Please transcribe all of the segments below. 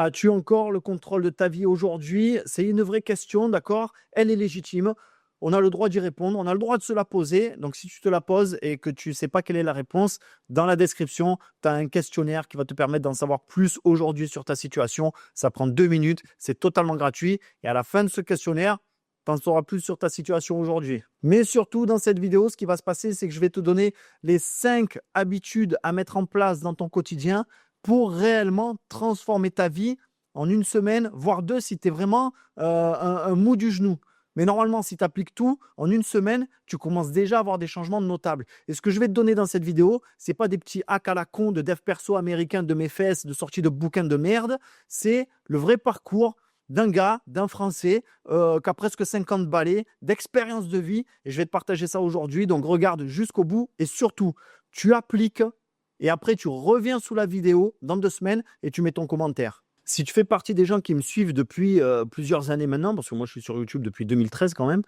As-tu encore le contrôle de ta vie aujourd'hui? C'est une vraie question, d'accord? Elle est légitime. On a le droit d'y répondre, on a le droit de se la poser. Donc, si tu te la poses et que tu ne sais pas quelle est la réponse, dans la description, tu as un questionnaire qui va te permettre d'en savoir plus aujourd'hui sur ta situation. Ça prend 2 minutes, c'est totalement gratuit. Et à la fin de ce questionnaire, tu en sauras plus sur ta situation aujourd'hui. Mais surtout, dans cette vidéo, ce qui va se passer, c'est que je vais te donner les 5 habitudes à mettre en place dans ton quotidien pour réellement transformer ta vie en une semaine, voire 2 si tu es vraiment un mou du genou. Mais normalement, si tu appliques tout, en une semaine, tu commences déjà à avoir des changements notables. Et ce que je vais te donner dans cette vidéo, ce n'est pas des petits hacks à la con de dev perso américain de mes fesses, de sortie de bouquins de merde. C'est le vrai parcours d'un gars, d'un Français, qui a presque 50 balais, d'expérience de vie. Et je vais te partager ça aujourd'hui. Donc, regarde jusqu'au bout. Et surtout, tu appliques. Et après, tu reviens sous la vidéo dans 2 semaines et tu mets ton commentaire. Si tu fais partie des gens qui me suivent depuis plusieurs années maintenant, parce que moi je suis sur YouTube depuis 2013 quand même,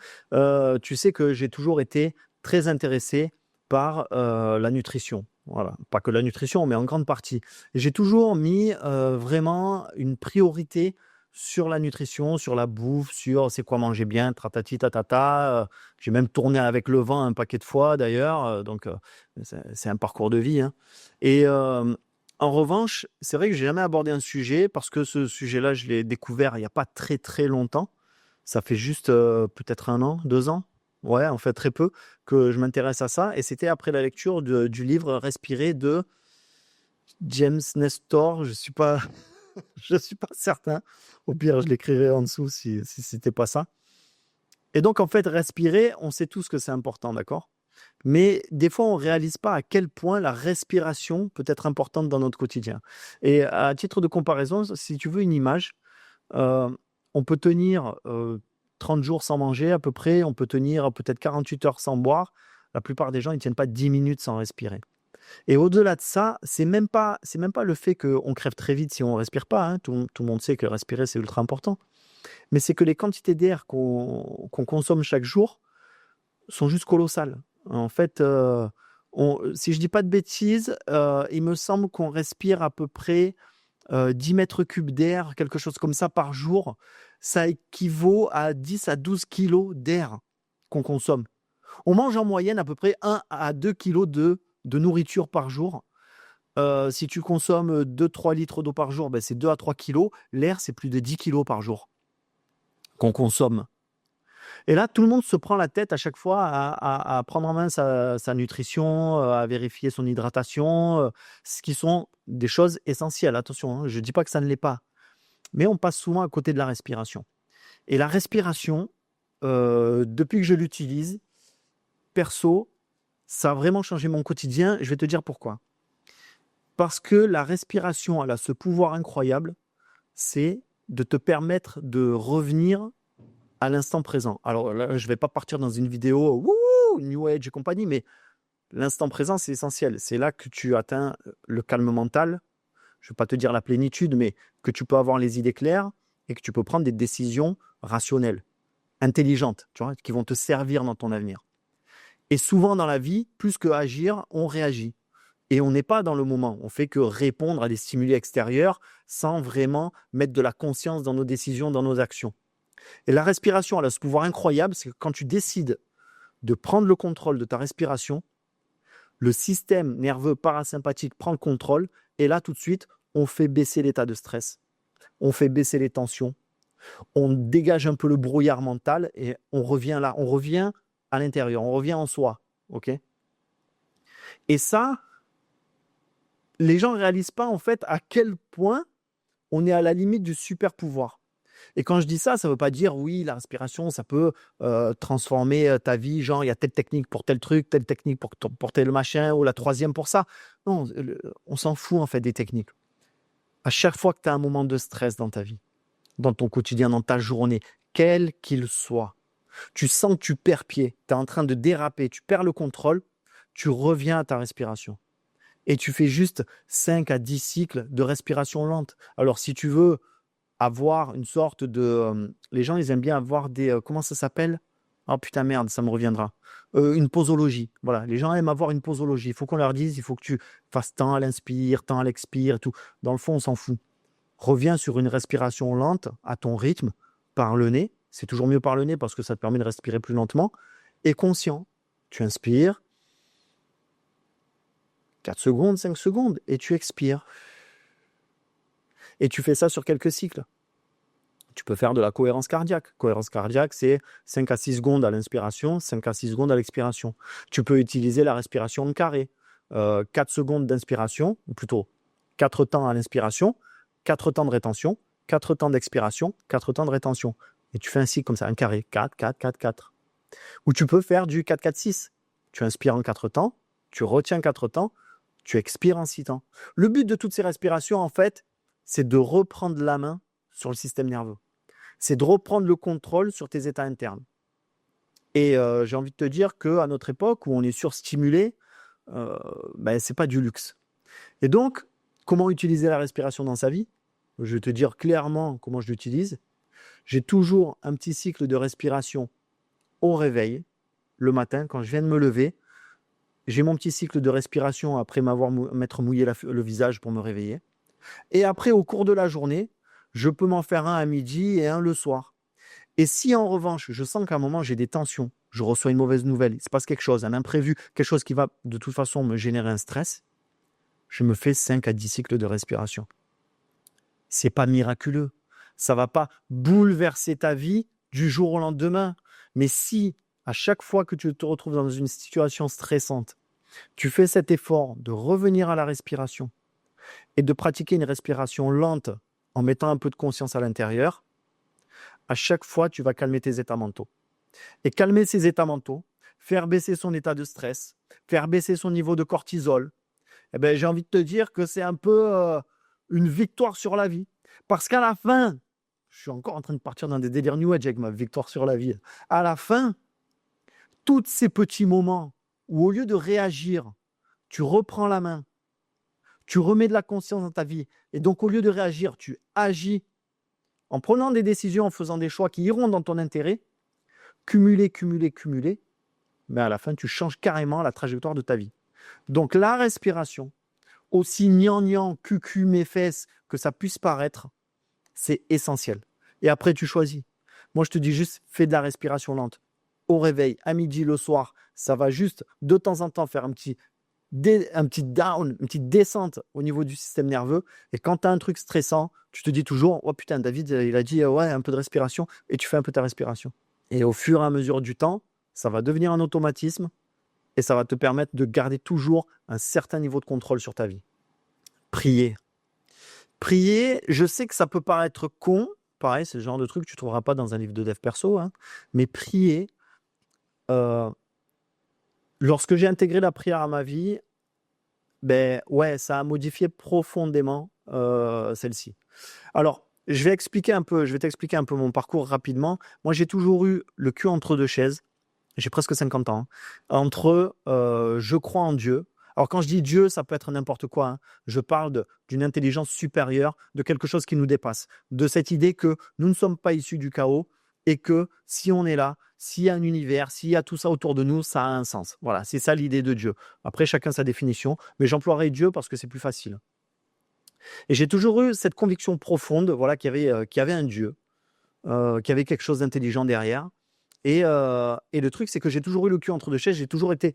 tu sais que j'ai toujours été très intéressé par la nutrition. Voilà. Pas que la nutrition, mais en grande partie. Et j'ai toujours mis vraiment une priorité sur la nutrition, sur la bouffe, sur c'est quoi manger bien, tratati tatata. J'ai même tourné avec le vent un paquet de fois d'ailleurs, donc c'est un parcours de vie, hein. Et en revanche, c'est vrai que j'ai jamais abordé un sujet parce que ce sujet-là, je l'ai découvert il n'y a pas très très longtemps. Ça fait juste peut-être 1 an, 2 ans. Ouais, en fait très peu que je m'intéresse à ça. Et c'était après la lecture du livre Respirer de James Nestor. Je suis pas, je suis pas certain. Au pire, je l'écrirai en dessous si c'était pas ça. Et donc en fait, respirer, on sait tous que c'est important, d'accord? Mais des fois, on ne réalise pas à quel point la respiration peut être importante dans notre quotidien. Et à titre de comparaison, si tu veux une image, euh, on peut tenir 30 jours sans manger à peu près, on peut tenir peut-être 48 heures sans boire. La plupart des gens, ils ne tiennent pas 10 minutes sans respirer. Et au-delà de ça, c'est même pas le fait qu'on crève très vite si on ne respire pas, hein. Tout le monde sait que respirer, c'est ultra important. Mais c'est que les quantités d'air qu'on consomme chaque jour sont juste colossales. En fait, si je dis pas de bêtises, il me semble qu'on respire à peu près 10 mètres cubes d'air, quelque chose comme ça par jour. Ça équivaut à 10 à 12 kilos d'air qu'on consomme. On mange en moyenne à peu près 1 à 2 kilos de nourriture par jour. Si tu consommes 2-3 litres d'eau par jour, ben c'est 2 à 3 kilos. L'air, c'est plus de 10 kilos par jour qu'on consomme. Et là, tout le monde se prend la tête à chaque fois à prendre en main sa nutrition, à vérifier son hydratation, ce qui sont des choses essentielles. Attention, hein, je ne dis pas que ça ne l'est pas, mais on passe souvent à côté de la respiration. Et la respiration, depuis que je l'utilise, perso, ça a vraiment changé mon quotidien. Je vais te dire pourquoi. Parce que la respiration, elle a ce pouvoir incroyable, c'est de te permettre de revenir à l'instant présent. Alors là, je ne vais pas partir dans une vidéo wouhou, New Age et compagnie, mais l'instant présent, c'est essentiel. C'est là que tu atteins le calme mental. Je ne vais pas te dire la plénitude, mais que tu peux avoir les idées claires et que tu peux prendre des décisions rationnelles, intelligentes, tu vois, qui vont te servir dans ton avenir. Et souvent dans la vie, plus que agir, on réagit. Et on n'est pas dans le moment. On fait que répondre à des stimuli extérieurs sans vraiment mettre de la conscience dans nos décisions, dans nos actions. Et la respiration, elle a ce pouvoir incroyable, c'est que quand tu décides de prendre le contrôle de ta respiration, le système nerveux parasympathique prend le contrôle et là, tout de suite, on fait baisser l'état de stress, on fait baisser les tensions, on dégage un peu le brouillard mental et on revient là, on revient à l'intérieur, on revient en soi, ok? Et ça, les gens ne réalisent pas en fait à quel point on est à la limite du super pouvoir. Et quand je dis ça, ça ne veut pas dire, oui, la respiration, ça peut transformer ta vie, genre, il y a telle technique pour tel truc, telle technique pour tel machin, ou la troisième pour ça. Non, on s'en fout, en fait, des techniques. À chaque fois que tu as un moment de stress dans ta vie, dans ton quotidien, dans ta journée, quel qu'il soit, tu sens que tu perds pied, tu es en train de déraper, tu perds le contrôle, tu reviens à ta respiration. Et tu fais juste 5 à 10 cycles de respiration lente. Alors, si tu veux avoir une sorte de... les gens, ils aiment bien avoir des... comment ça s'appelle? Oh putain, merde, ça me reviendra. Une posologie. Voilà, les gens aiment avoir une posologie. Il faut qu'on leur dise, il faut que tu fasses tant à l'inspire, tant à l'expire et tout. Dans le fond, on s'en fout. Reviens sur une respiration lente à ton rythme, par le nez. C'est toujours mieux par le nez parce que ça te permet de respirer plus lentement. Et conscient. Tu inspires. 4 secondes, 5 secondes. Et tu expires. Et tu fais ça sur quelques cycles. Tu peux faire de la cohérence cardiaque. Cohérence cardiaque, c'est 5 à 6 secondes à l'inspiration, 5 à 6 secondes à l'expiration. Tu peux utiliser la respiration en carré. 4 secondes d'inspiration, ou plutôt 4 temps à l'inspiration, 4 temps de rétention, 4 temps d'expiration, 4 temps de rétention. Et tu fais un cycle comme ça, un carré, 4, 4, 4, 4. Ou tu peux faire du 4, 4, 6. Tu inspires en 4 temps, tu retiens 4 temps, tu expires en 6 temps. Le but de toutes ces respirations, en fait, c'est de reprendre la main sur le système nerveux. C'est de reprendre le contrôle sur tes états internes. Et j'ai envie de te dire qu'à notre époque, où on est surstimulé, c'est pas du luxe. Et donc, comment utiliser la respiration dans sa vie? Je vais te dire clairement comment je l'utilise. J'ai toujours un petit cycle de respiration au réveil, le matin, quand je viens de me lever. J'ai mon petit cycle de respiration après m'être mouillé le visage pour me réveiller. Et après, au cours de la journée, je peux m'en faire un à midi et un le soir. Et si en revanche, je sens qu'à un moment, j'ai des tensions, je reçois une mauvaise nouvelle, il se passe quelque chose, un imprévu, quelque chose qui va de toute façon me générer un stress, je me fais 5 à 10 cycles de respiration. C'est pas miraculeux. Ça va pas bouleverser ta vie du jour au lendemain. Mais si, à chaque fois que tu te retrouves dans une situation stressante, tu fais cet effort de revenir à la respiration et de pratiquer une respiration lente en mettant un peu de conscience à l'intérieur, à chaque fois, tu vas calmer tes états mentaux. Et calmer ces états mentaux, faire baisser son état de stress, faire baisser son niveau de cortisol, j'ai envie de te dire que c'est un peu une victoire sur la vie. Parce qu'à la fin, je suis encore en train de partir dans des délires New Age avec ma victoire sur la vie. À la fin, tous ces petits moments où au lieu de réagir, tu reprends la main, tu remets de la conscience dans ta vie, et donc au lieu de réagir, tu agis en prenant des décisions, en faisant des choix qui iront dans ton intérêt, cumuler, mais à la fin, tu changes carrément la trajectoire de ta vie. Donc la respiration, aussi gnangnan, cucu, mes fesses, que ça puisse paraître, c'est essentiel. Et après, tu choisis. Moi, je te dis juste, fais de la respiration lente. Au réveil, à midi, le soir, ça va juste de temps en temps faire un petit down, une petite descente au niveau du système nerveux. Et quand tu as un truc stressant, tu te dis toujours, oh putain, David, il a dit, ouais, un peu de respiration, et tu fais un peu ta respiration. Et au fur et à mesure du temps, ça va devenir un automatisme et ça va te permettre de garder toujours un certain niveau de contrôle sur ta vie. Prier. Prier, je sais que ça peut paraître con, pareil, c'est le genre de truc que tu ne trouveras pas dans un livre de dev perso, hein, mais prier, lorsque j'ai intégré la prière à ma vie, ça a modifié profondément celle-ci. Alors, je vais t'expliquer un peu mon parcours rapidement. Moi, j'ai toujours eu le cul entre deux chaises. J'ai presque 50 ans. Entre je crois en Dieu. Alors, quand je dis Dieu, ça peut être n'importe quoi. Hein. Je parle d'une intelligence supérieure, de quelque chose qui nous dépasse. De cette idée que nous ne sommes pas issus du chaos et que si on est là, s'il y a un univers, s'il y a tout ça autour de nous, ça a un sens. Voilà, c'est ça l'idée de Dieu. Après, chacun sa définition, mais j'emploierai Dieu parce que c'est plus facile. Et j'ai toujours eu cette conviction profonde, voilà, qu'il y avait un Dieu, qu'il y avait quelque chose d'intelligent derrière. Et le truc, c'est que j'ai toujours eu le cul entre deux chaises. J'ai toujours été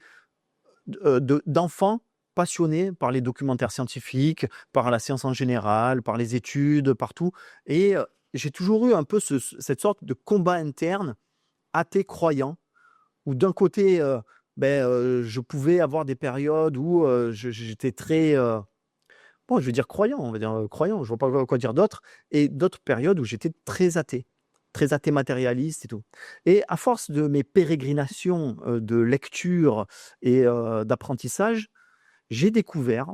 d'enfant passionné par les documentaires scientifiques, par la science en général, par les études, partout. Et j'ai toujours eu un peu cette sorte de combat interne, athée-croyant, où d'un côté, je pouvais avoir des périodes où j'étais très... je vais dire croyant, on va dire croyant, je ne vois pas quoi dire d'autre, et d'autres périodes où j'étais très athée matérialiste et tout. Et à force de mes pérégrinations de lecture et d'apprentissage, j'ai découvert,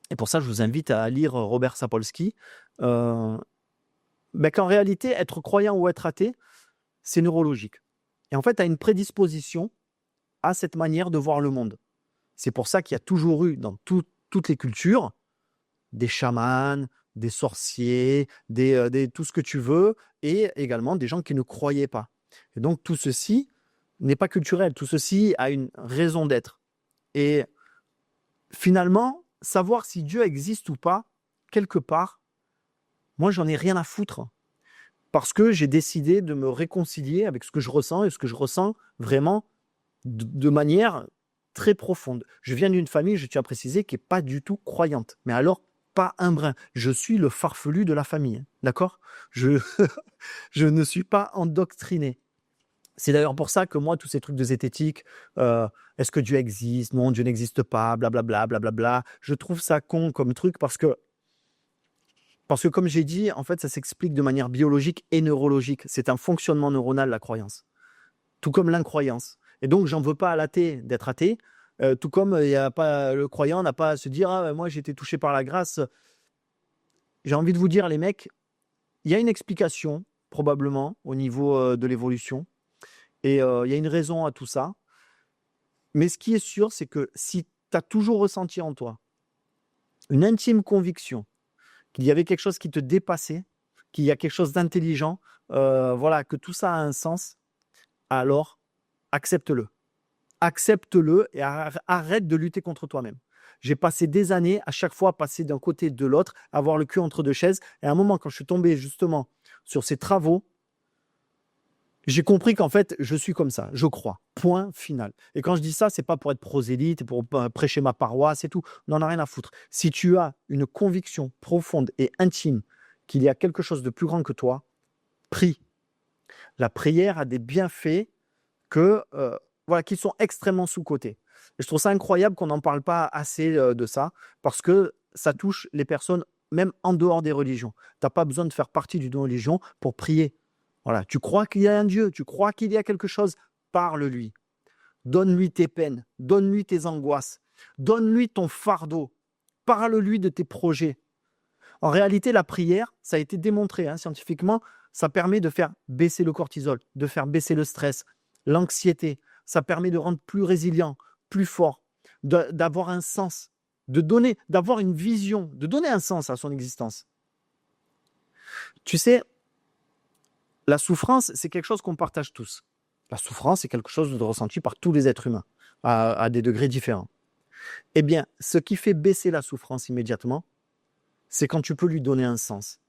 et pour ça je vous invite à lire Robert Sapolsky, qu'en réalité, être croyant ou être athée, c'est neurologique. Et en fait, tu as une prédisposition à cette manière de voir le monde. C'est pour ça qu'il y a toujours eu dans toutes les cultures des chamans, des sorciers, tout ce que tu veux, et également des gens qui ne croyaient pas. Et donc tout ceci n'est pas culturel, tout ceci a une raison d'être. Et finalement, savoir si Dieu existe ou pas, quelque part, Moi, j'en ai rien à foutre parce que j'ai décidé de me réconcilier avec ce que je ressens et ce que je ressens vraiment de manière très profonde. Je viens d'une famille, je tiens à préciser, qui n'est pas du tout croyante. Mais alors, pas un brin. Je suis le farfelu de la famille, d'accord? Je, je ne suis pas endoctriné. C'est d'ailleurs pour ça que moi, tous ces trucs de zététique, est-ce que Dieu existe? Non, Dieu n'existe pas, blablabla, blablabla. Je trouve ça con comme truc parce que comme j'ai dit, en fait, ça s'explique de manière biologique et neurologique. C'est un fonctionnement neuronal, la croyance. Tout comme l'incroyance. Et donc, j'en veux pas à l'athée d'être athée, tout comme y a pas, le croyant n'a pas à se dire « Ah, moi, j'ai été touché par la grâce ». J'ai envie de vous dire, les mecs, il y a une explication, probablement, au niveau de l'évolution. Et il y a une raison à tout ça. Mais ce qui est sûr, c'est que si tu as toujours ressenti en toi une intime conviction qu'il y avait quelque chose qui te dépassait, qu'il y a quelque chose d'intelligent, voilà, que tout ça a un sens, alors accepte-le. Accepte-le et arrête de lutter contre toi-même. J'ai passé des années à chaque fois à passer d'un côté de l'autre, à avoir le cul entre deux chaises. Et à un moment, quand je suis tombé justement sur ces travaux, j'ai compris qu'en fait, je suis comme ça, je crois. Point final. Et quand je dis ça, c'est pas pour être prosélyte, pour prêcher ma paroisse et tout. On n'en a rien à foutre. Si tu as une conviction profonde et intime qu'il y a quelque chose de plus grand que toi, prie. La prière a des bienfaits qui sont extrêmement sous-cotés. Et je trouve ça incroyable qu'on n'en parle pas assez de ça, parce que ça touche les personnes même en dehors des religions. Tu n'as pas besoin de faire partie d'une religion pour prier. Voilà, tu crois qu'il y a un Dieu, tu crois qu'il y a quelque chose, parle-lui. Donne-lui tes peines, donne-lui tes angoisses, donne-lui ton fardeau, parle-lui de tes projets. En réalité, la prière, ça a été démontré scientifiquement, ça permet de faire baisser le cortisol, de faire baisser le stress, l'anxiété. Ça permet de rendre plus résilient, plus fort, d'avoir un sens, d'avoir une vision, de donner un sens à son existence. Tu sais, la souffrance, c'est quelque chose qu'on partage tous. La souffrance, c'est quelque chose de ressenti par tous les êtres humains, à des degrés différents. Eh bien, ce qui fait baisser la souffrance immédiatement, c'est quand tu peux lui donner un sens.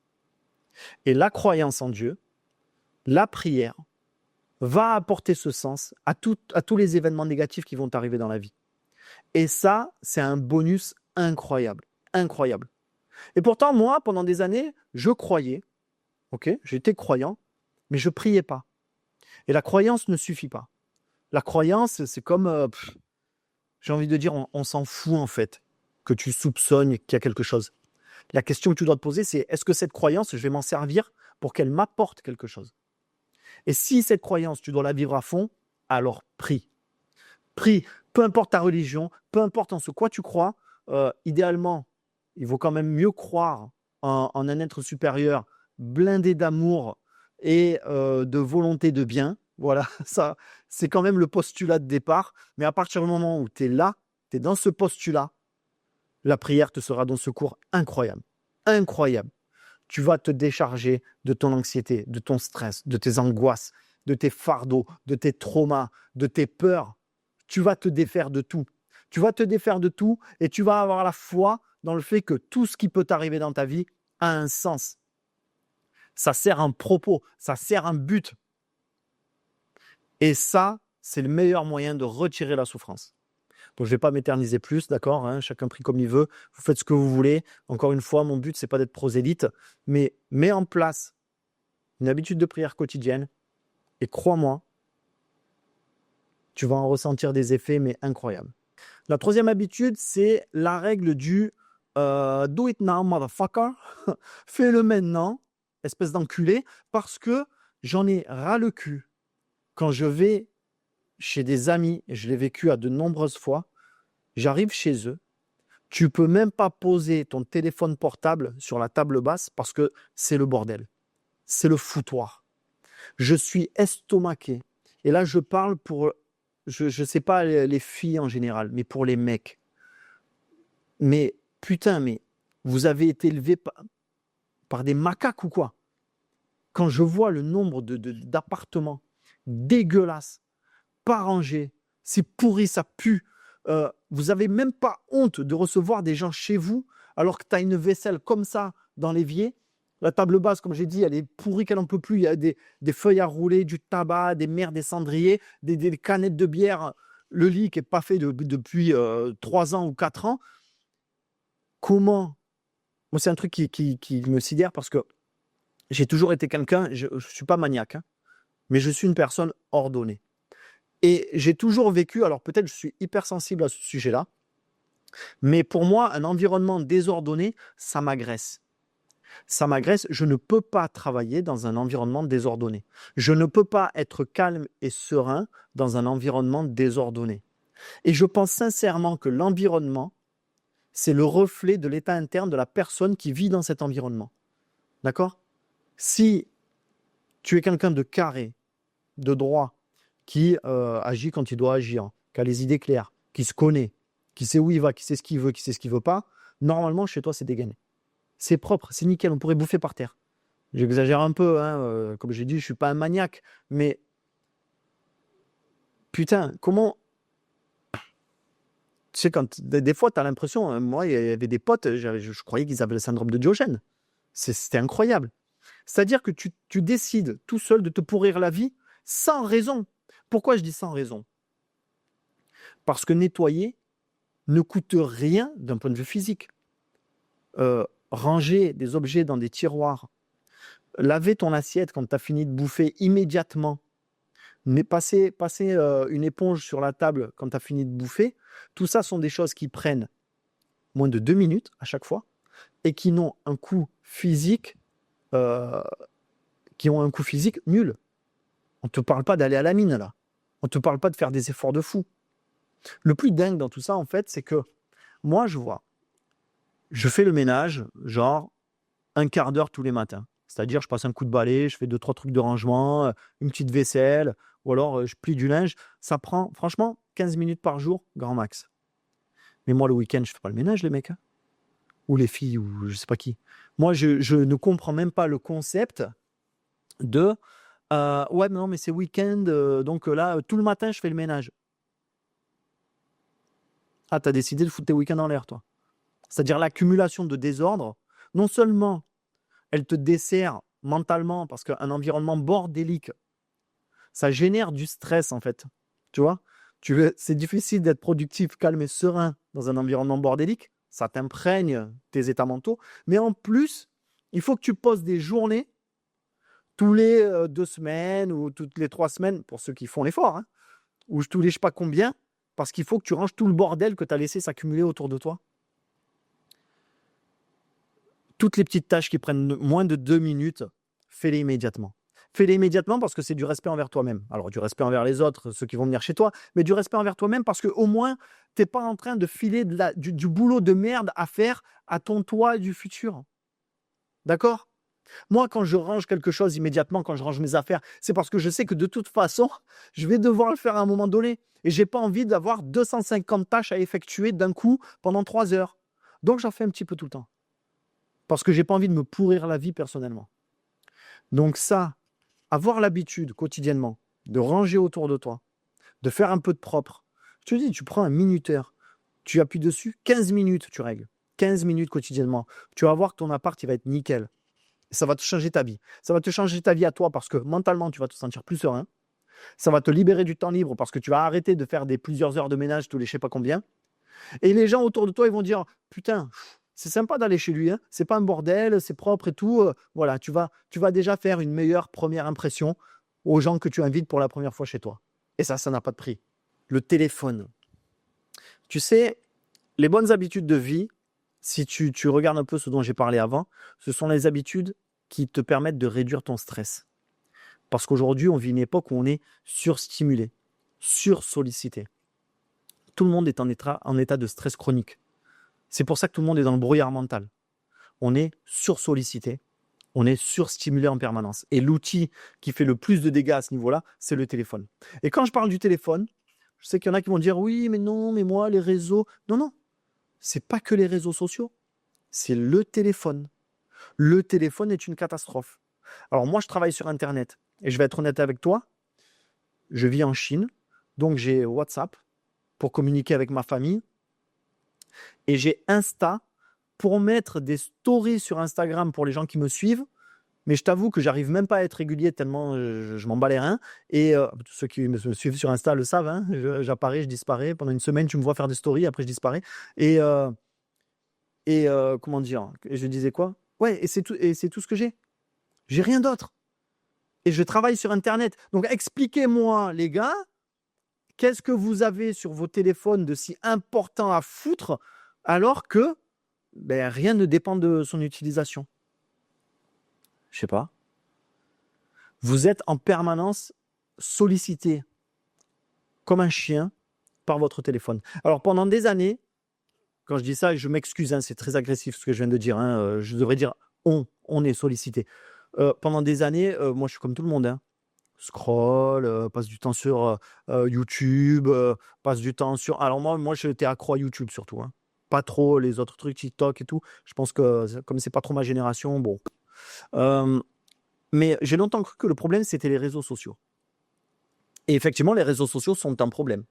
Et la croyance en Dieu, la prière, va apporter ce sens à tous les événements négatifs qui vont t'arriver dans la vie. Et ça, c'est un bonus incroyable. Incroyable. Et pourtant, moi, pendant des années, je croyais, j'étais croyant, mais je priais pas. Et la croyance ne suffit pas. La croyance, c'est comme, j'ai envie de dire, on s'en fout en fait, que tu soupçonnes qu'il y a quelque chose. La question que tu dois te poser, c'est est-ce que cette croyance, je vais m'en servir pour qu'elle m'apporte quelque chose? Et si cette croyance, tu dois la vivre à fond, alors prie. Prie, peu importe ta religion, peu importe en ce quoi tu crois, idéalement, il vaut quand même mieux croire en un être supérieur blindé d'amour et de volonté de bien. Voilà, ça, c'est quand même le postulat de départ. Mais à partir du moment où tu es là, tu es dans ce postulat, la prière te sera d'un secours incroyable. Incroyable. Tu vas te décharger de ton anxiété, de ton stress, de tes angoisses, de tes fardeaux, de tes traumas, de tes peurs. Tu vas te défaire de tout. Tu vas te défaire de tout et tu vas avoir la foi dans le fait que tout ce qui peut t'arriver dans ta vie a un sens. Ça sert un propos, ça sert un but. Et ça, c'est le meilleur moyen de retirer la souffrance. Donc, je ne vais pas m'éterniser plus, d'accord, chacun prie comme il veut. Vous faites ce que vous voulez. Encore une fois, mon but, ce n'est pas d'être prosélyte, mais mets en place une habitude de prière quotidienne et crois-moi, tu vas en ressentir des effets, mais incroyables. La troisième habitude, c'est la règle du do it now, motherfucker. Fais-le maintenant, espèce d'enculé, parce que j'en ai ras le cul. Quand je vais chez des amis, et je l'ai vécu à de nombreuses fois, j'arrive chez eux, tu peux même pas poser ton téléphone portable sur la table basse parce que c'est le bordel. C'est le foutoir. Je suis estomaqué. Et là, je parle pour, je sais pas les filles en général, mais pour les mecs. Mais putain, mais vous avez été élevés par des macaques ou quoi? Quand je vois le nombre d'appartements dégueulasses, pas rangés, c'est pourri, ça pue. Vous n'avez même pas honte de recevoir des gens chez vous alors que tu as une vaisselle comme ça dans l'évier. La table basse, comme j'ai dit, elle est pourrie qu'elle n'en peut plus. Il y a des feuilles à rouler, du tabac, des merdes, des cendriers, des canettes de bière. Le lit qui n'est pas fait depuis 3 ans ou 4 ans. Comment? Moi, c'est un truc qui me sidère parce que j'ai toujours été quelqu'un, je ne suis pas maniaque, hein, mais je suis une personne ordonnée. Et j'ai toujours vécu, alors peut-être je suis hypersensible à ce sujet-là, mais pour moi, un environnement désordonné, ça m'agresse. Ça m'agresse, je ne peux pas travailler dans un environnement désordonné. Je ne peux pas être calme et serein dans un environnement désordonné. Et je pense sincèrement que l'environnement, c'est le reflet de l'état interne de la personne qui vit dans cet environnement. D'accord? Si tu es quelqu'un de carré, de droit, qui agit quand il doit agir, qui a les idées claires, qui se connaît, qui sait où il va, qui sait ce qu'il veut, qui sait ce qu'il ne veut pas, normalement, chez toi, c'est dégainé. C'est propre, c'est nickel, on pourrait bouffer par terre. J'exagère un peu, hein, comme j'ai dit, je ne suis pas un maniaque, mais putain, comment... Tu sais, quand des fois, tu as l'impression, moi, il y avait des potes, je croyais qu'ils avaient le syndrome de Diogène. C'était incroyable. C'est-à-dire que tu décides tout seul de te pourrir la vie sans raison. Pourquoi je dis sans raison? Parce que nettoyer ne coûte rien d'un point de vue physique. Ranger des objets dans des tiroirs, laver ton assiette quand tu as fini de bouffer immédiatement, mais passer une éponge sur la table quand tu as fini de bouffer, tout ça sont des choses qui prennent moins de 2 minutes à chaque fois et qui n'ont un coût physique nul. On ne te parle pas d'aller à la mine, là. On ne te parle pas de faire des efforts de fou. Le plus dingue dans tout ça, en fait, c'est que moi, je fais le ménage, genre, un quart d'heure tous les matins. C'est-à-dire, je passe un coup de balai, je fais 2-3 trucs de rangement, une petite vaisselle, ou alors je plie du linge. Ça prend, franchement, 15 minutes par jour, grand max. Mais moi, le week-end, je ne fais pas le ménage, les mecs. Hein. Ou les filles, ou je sais pas qui. Moi, je ne comprends même pas le concept de ouais, mais non, mais c'est week-end, donc là, tout le matin, je fais le ménage. Ah, t'as décidé de foutre tes week-ends en l'air, toi. C'est-à-dire l'accumulation de désordre, non seulement elle te dessert mentalement, parce qu'un environnement bordélique, ça génère du stress, en fait. Tu vois? C'est difficile d'être productif, calme et serein dans un environnement bordélique. Ça t'imprègne tes états mentaux. Mais en plus, il faut que tu poses des journées tous les 2 semaines ou toutes les 3 semaines, pour ceux qui font l'effort, hein, ou tous les je sais pas combien, parce qu'il faut que tu ranges tout le bordel que tu as laissé s'accumuler autour de toi. Toutes les petites tâches qui prennent moins de 2 minutes, fais-les immédiatement. Fais-les immédiatement parce que c'est du respect envers toi-même. Alors, du respect envers les autres, ceux qui vont venir chez toi, mais du respect envers toi-même parce qu'au moins, tu n'es pas en train de filer du boulot de merde à faire à ton toi du futur. D'accord? Moi, quand je range quelque chose immédiatement, quand je range mes affaires, c'est parce que je sais que de toute façon, je vais devoir le faire à un moment donné. Et je n'ai pas envie d'avoir 250 tâches à effectuer d'un coup pendant 3 heures. Donc, j'en fais un petit peu tout le temps. Parce que je n'ai pas envie de me pourrir la vie personnellement. Donc ça, avoir l'habitude quotidiennement de ranger autour de toi, de faire un peu de propre. Je te dis, tu prends un minuteur, tu appuies dessus, 15 minutes, tu règles. 15 minutes quotidiennement. Tu vas voir que ton appart, il va être nickel. Ça va te changer ta vie. Ça va te changer ta vie à toi parce que mentalement, tu vas te sentir plus serein. Ça va te libérer du temps libre parce que tu vas arrêter de faire plusieurs heures de ménage tous les je sais pas combien. Et les gens autour de toi, ils vont dire « Putain, c'est sympa d'aller chez lui, hein. C'est pas un bordel, c'est propre et tout. » Voilà, tu vas déjà faire une meilleure première impression aux gens que tu invites pour la première fois chez toi. Et ça n'a pas de prix. Le téléphone. Tu sais, les bonnes habitudes de vie, si tu regardes un peu ce dont j'ai parlé avant, ce sont les habitudes qui te permettent de réduire ton stress. Parce qu'aujourd'hui, on vit une époque où on est surstimulé, sursollicité. Tout le monde est en état de stress chronique. C'est pour ça que tout le monde est dans le brouillard mental. On est sursollicité, on est surstimulé en permanence. Et l'outil qui fait le plus de dégâts à ce niveau-là, c'est le téléphone. Et quand je parle du téléphone, je sais qu'il y en a qui vont dire « Oui, mais non, mais moi, les réseaux... » Non, c'est pas que les réseaux sociaux, c'est le téléphone. Le téléphone est une catastrophe. Alors moi, je travaille sur Internet. Et je vais être honnête avec toi, je vis en Chine, donc j'ai WhatsApp pour communiquer avec ma famille. Et j'ai Insta pour mettre des stories sur Instagram pour les gens qui me suivent, Mais je t'avoue que j'arrive même pas à être régulier tellement je m'en bats les reins. Et ceux qui me suivent sur Insta le savent, hein, j'apparais, je disparais. Pendant une semaine, tu me vois faire des stories, après je disparais. Et, comment dire? Et je disais quoi? Ouais, et c'est tout ce que j'ai. J'ai rien d'autre. Et je travaille sur Internet. Donc expliquez-moi, les gars, qu'est-ce que vous avez sur vos téléphones de si important à foutre alors que rien ne dépend de son utilisation? Je sais pas. Vous êtes en permanence sollicité comme un chien par votre téléphone. Alors pendant des années, quand je dis ça, je m'excuse, hein, c'est très agressif ce que je viens de dire, hein, je devrais dire on est sollicité. Pendant des années, moi je suis comme tout le monde, hein. Scroll, passe du temps sur YouTube, passe du temps sur. Alors moi j'étais accro à YouTube surtout, hein. Pas trop les autres trucs, TikTok et tout. Je pense que comme c'est pas trop ma génération, bon. Mais j'ai longtemps cru que le problème c'était les réseaux sociaux. Et effectivement, les réseaux sociaux sont un problème.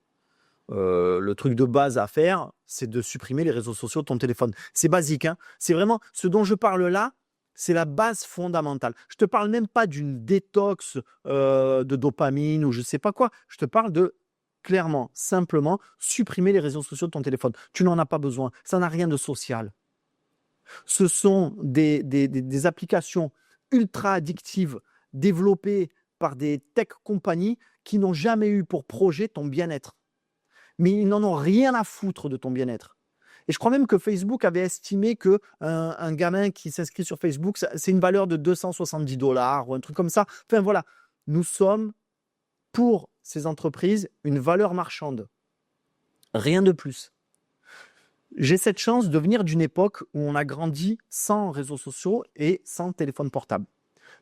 Le truc de base à faire, c'est de supprimer les réseaux sociaux de ton téléphone. C'est basique, hein. C'est vraiment ce dont je parle là, c'est la base fondamentale. Je te parle même pas d'une détox de dopamine ou je sais pas quoi. Je te parle de clairement, simplement, supprimer les réseaux sociaux de ton téléphone. Tu n'en as pas besoin. Ça n'a rien de social. Ce sont des applications ultra addictives développées par des tech compagnies qui n'ont jamais eu pour projet ton bien-être. Mais ils n'en ont rien à foutre de ton bien-être. Et je crois même que Facebook avait estimé que un gamin qui s'inscrit sur Facebook, c'est une valeur de 270 $ ou un truc comme ça. Enfin voilà, nous sommes pour ces entreprises une valeur marchande. Rien de plus. J'ai cette chance de venir d'une époque où on a grandi sans réseaux sociaux et sans téléphone portable.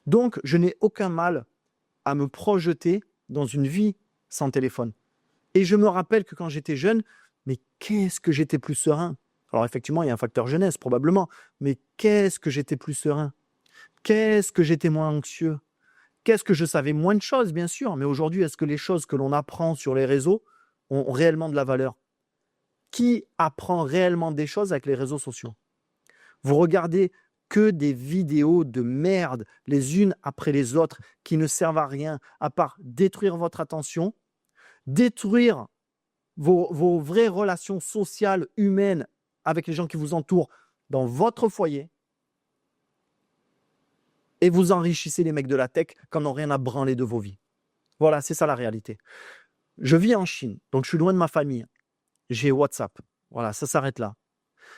Donc, je n'ai aucun mal à me projeter dans une vie sans téléphone. Et je me rappelle que quand j'étais jeune, mais qu'est-ce que j'étais plus serein. Alors effectivement, il y a un facteur jeunesse probablement, mais qu'est-ce que j'étais plus serein. Qu'est-ce que j'étais moins anxieux. Qu'est-ce que je savais moins de choses, bien sûr. Mais aujourd'hui, est-ce que les choses que l'on apprend sur les réseaux ont réellement de la valeur? Qui apprend réellement des choses avec les réseaux sociaux? Vous regardez que des vidéos de merde, les unes après les autres, qui ne servent à rien, à part détruire votre attention, détruire vos vraies relations sociales, humaines, avec les gens qui vous entourent dans votre foyer, et vous enrichissez les mecs de la tech qui n'ont rien à branler de vos vies. Voilà, c'est ça la réalité. Je vis en Chine, donc je suis loin de ma famille. J'ai WhatsApp. Voilà, ça s'arrête là.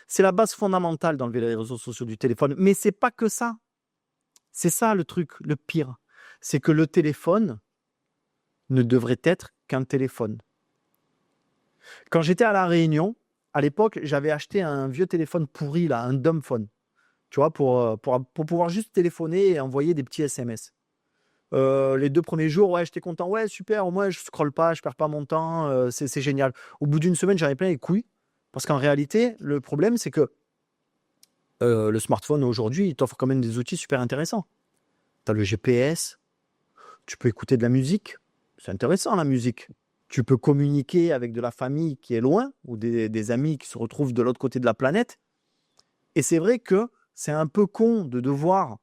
C'est la base fondamentale d'enlever les réseaux sociaux du téléphone. Mais c'est pas que ça. C'est ça le truc, le pire. C'est que le téléphone ne devrait être qu'un téléphone. Quand j'étais à La Réunion, à l'époque, j'avais acheté un vieux téléphone pourri, là, un dumb phone. Tu vois, pour pouvoir juste téléphoner et envoyer des petits SMS. Les 2 premiers jours, ouais, j'étais content. Ouais, super, au moins, je scrolle pas, je perds pas mon temps, c'est génial. Au bout d'une semaine, j'en avais plein les couilles. Parce qu'en réalité, le problème, c'est que le smartphone aujourd'hui, il t'offre quand même des outils super intéressants. Tu as le GPS, tu peux écouter de la musique, c'est intéressant la musique. Tu peux communiquer avec de la famille qui est loin ou des amis qui se retrouvent de l'autre côté de la planète. Et c'est vrai que c'est un peu con de devoir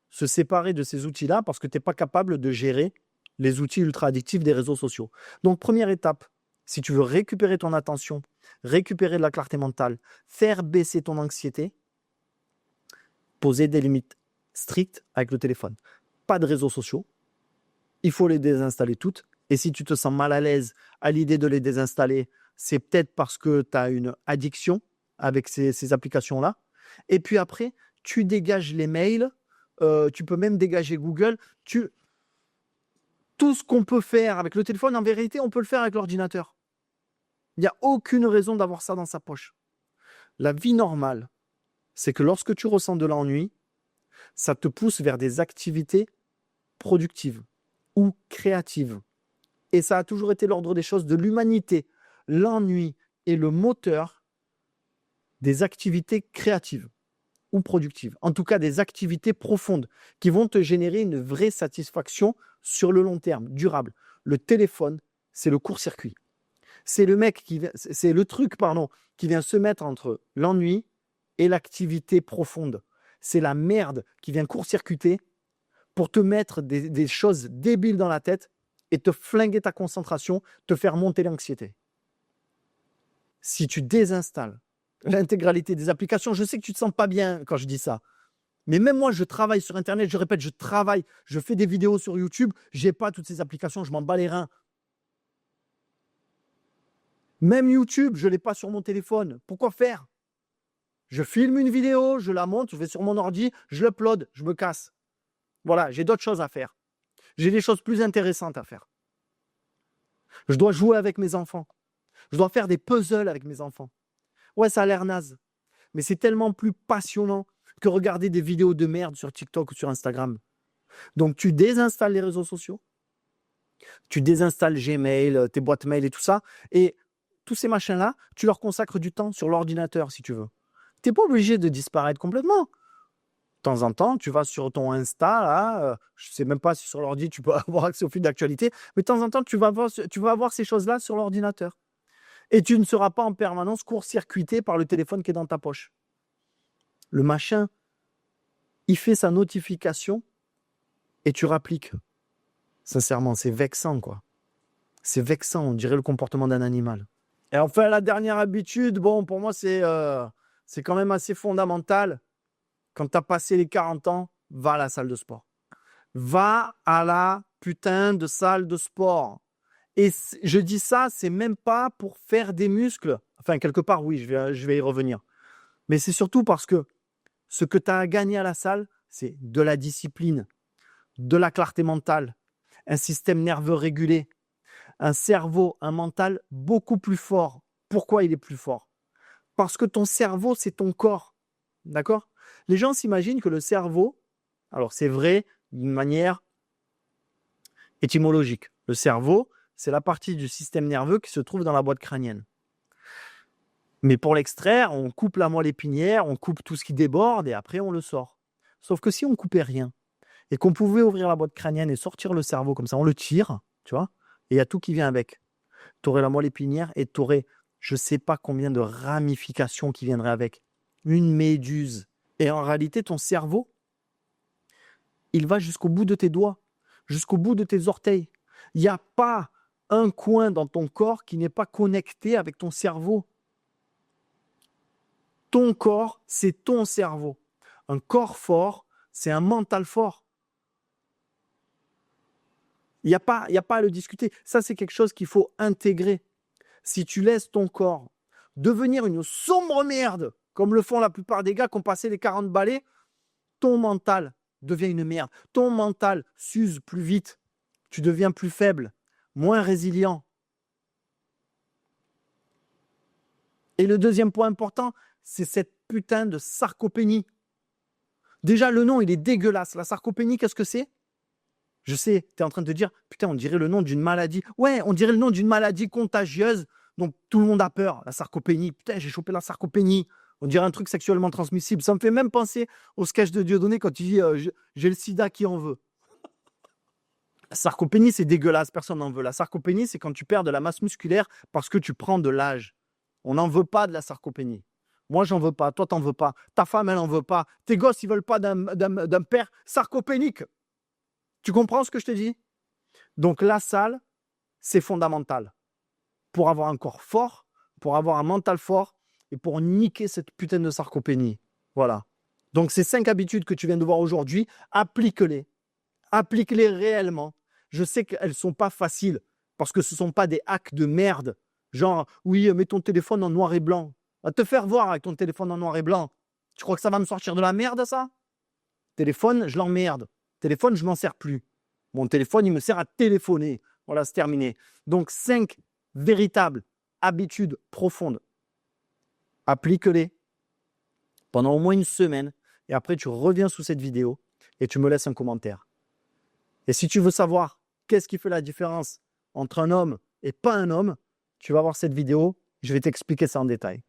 se séparer de ces outils-là parce que tu n'es pas capable de gérer les outils ultra addictifs des réseaux sociaux. Donc, première étape, si tu veux récupérer ton attention, récupérer de la clarté mentale, faire baisser ton anxiété, poser des limites strictes avec le téléphone. Pas de réseaux sociaux, il faut les désinstaller toutes. Et si tu te sens mal à l'aise à l'idée de les désinstaller, c'est peut-être parce que tu as une addiction avec ces applications-là. Et puis après, tu dégages les mails, tu peux même dégager Google. Tout ce qu'on peut faire avec le téléphone, en vérité, on peut le faire avec l'ordinateur. Il n'y a aucune raison d'avoir ça dans sa poche. La vie normale, c'est que lorsque tu ressens de l'ennui, ça te pousse vers des activités productives ou créatives. Et ça a toujours été l'ordre des choses de l'humanité. L'ennui est le moteur des activités créatives ou productives. En tout cas, des activités profondes qui vont te générer une vraie satisfaction sur le long terme, durable. Le téléphone, c'est le court-circuit. C'est le truc qui vient se mettre entre l'ennui et l'activité profonde. C'est la merde qui vient court-circuiter pour te mettre des choses débiles dans la tête et te flinguer ta concentration, te faire monter l'anxiété. Si tu désinstalles l'intégralité des applications, je sais que tu ne te sens pas bien quand je dis ça, mais même moi, je travaille sur Internet, je répète, je travaille, je fais des vidéos sur YouTube, je n'ai pas toutes ces applications, je m'en bats les reins. Même YouTube, je ne l'ai pas sur mon téléphone. Pourquoi faire? Je filme une vidéo, je la monte, je vais sur mon ordi, je l'upload, je me casse. Voilà, j'ai d'autres choses à faire. J'ai des choses plus intéressantes à faire. Je dois jouer avec mes enfants. Je dois faire des puzzles avec mes enfants. Ouais, ça a l'air naze, mais c'est tellement plus passionnant que regarder des vidéos de merde sur TikTok ou sur Instagram. Donc, tu désinstalles les réseaux sociaux, tu désinstalles Gmail, tes boîtes mail et tout ça, et tous ces machins-là, tu leur consacres du temps sur l'ordinateur si tu veux. Tu n'es pas obligé de disparaître complètement. De temps en temps, tu vas sur ton Insta, là, je ne sais même pas si sur l'ordi tu peux avoir accès au fil d'actualité, mais de temps en temps, tu vas voir ces choses-là sur l'ordinateur. Et tu ne seras pas en permanence court-circuité par le téléphone qui est dans ta poche. Le machin, il fait sa notification et tu rappliques. Sincèrement, c'est vexant, quoi. C'est vexant, on dirait le comportement d'un animal. Et enfin, la dernière habitude, bon, pour moi, c'est quand même assez fondamental. Quand tu as passé les 40 ans, va à la salle de sport. Va à la putain de salle de sport. Et je dis ça, c'est même pas pour faire des muscles. Enfin, quelque part, oui, je vais y revenir. Mais c'est surtout parce que ce que tu as à gagner à la salle, c'est de la discipline, de la clarté mentale, un système nerveux régulé, un cerveau, un mental beaucoup plus fort. Pourquoi il est plus fort? Parce que ton cerveau, c'est ton corps. D'accord? Les gens s'imaginent que le cerveau, alors c'est vrai d'une manière étymologique. Le cerveau, c'est la partie du système nerveux qui se trouve dans la boîte crânienne. Mais pour l'extraire, on coupe la moelle épinière, on coupe tout ce qui déborde et après on le sort. Sauf que si on coupait rien et qu'on pouvait ouvrir la boîte crânienne et sortir le cerveau comme ça, on le tire, tu vois, et il y a tout qui vient avec. Tu aurais la moelle épinière et tu aurais je ne sais pas combien de ramifications qui viendraient avec. Une méduse. Et en réalité, ton cerveau, il va jusqu'au bout de tes doigts, jusqu'au bout de tes orteils. Il n'y a pas un coin dans ton corps qui n'est pas connecté avec ton cerveau. Ton corps, c'est ton cerveau. Un corps fort, c'est un mental fort. Il n'y a pas à le discuter. Ça, c'est quelque chose qu'il faut intégrer. Si tu laisses ton corps devenir une sombre merde, comme le font la plupart des gars qui ont passé les 40 balais, ton mental devient une merde. Ton mental s'use plus vite. Tu deviens plus faible, moins résilient. Et le deuxième point important, c'est cette putain de sarcopénie. Déjà, le nom, il est dégueulasse. La sarcopénie, qu'est-ce que c'est? Je sais, tu es en train de te dire, putain, on dirait le nom d'une maladie. Ouais, on dirait le nom d'une maladie contagieuse dont tout le monde a peur. La sarcopénie. Putain, j'ai chopé la sarcopénie. On dirait un truc sexuellement transmissible. Ça me fait même penser au sketch de Dieudonné quand il dit j'ai le sida, qui en veut. La sarcopénie, c'est dégueulasse, personne n'en veut. La sarcopénie, c'est quand tu perds de la masse musculaire parce que tu prends de l'âge. On n'en veut pas de la sarcopénie. Moi, j'en veux pas. Toi, t'en veux pas. Ta femme, elle n'en veut pas. Tes gosses, ils veulent pas d'un père sarcopénique. Tu comprends ce que je te dis? Donc, la salle, c'est fondamental. Pour avoir un corps fort, pour avoir un mental fort et pour niquer cette putain de sarcopénie. Voilà. Donc, ces 5 habitudes que tu viens de voir aujourd'hui, applique-les. Applique-les réellement. Je sais qu'elles ne sont pas faciles parce que ce ne sont pas des hacks de merde. Genre, oui, mets ton téléphone en noir et blanc. Va te faire voir avec ton téléphone en noir et blanc. Tu crois que ça va me sortir de la merde, ça? Téléphone, je l'emmerde. Téléphone, je m'en sers plus. Mon téléphone, il me sert à téléphoner. Voilà, c'est terminé. Donc, 5 véritables habitudes profondes. Applique-les pendant au moins une semaine et après, tu reviens sous cette vidéo et tu me laisses un commentaire. Et si tu veux savoir qu'est-ce qui fait la différence entre un homme et pas un homme, tu vas voir cette vidéo, je vais t'expliquer ça en détail.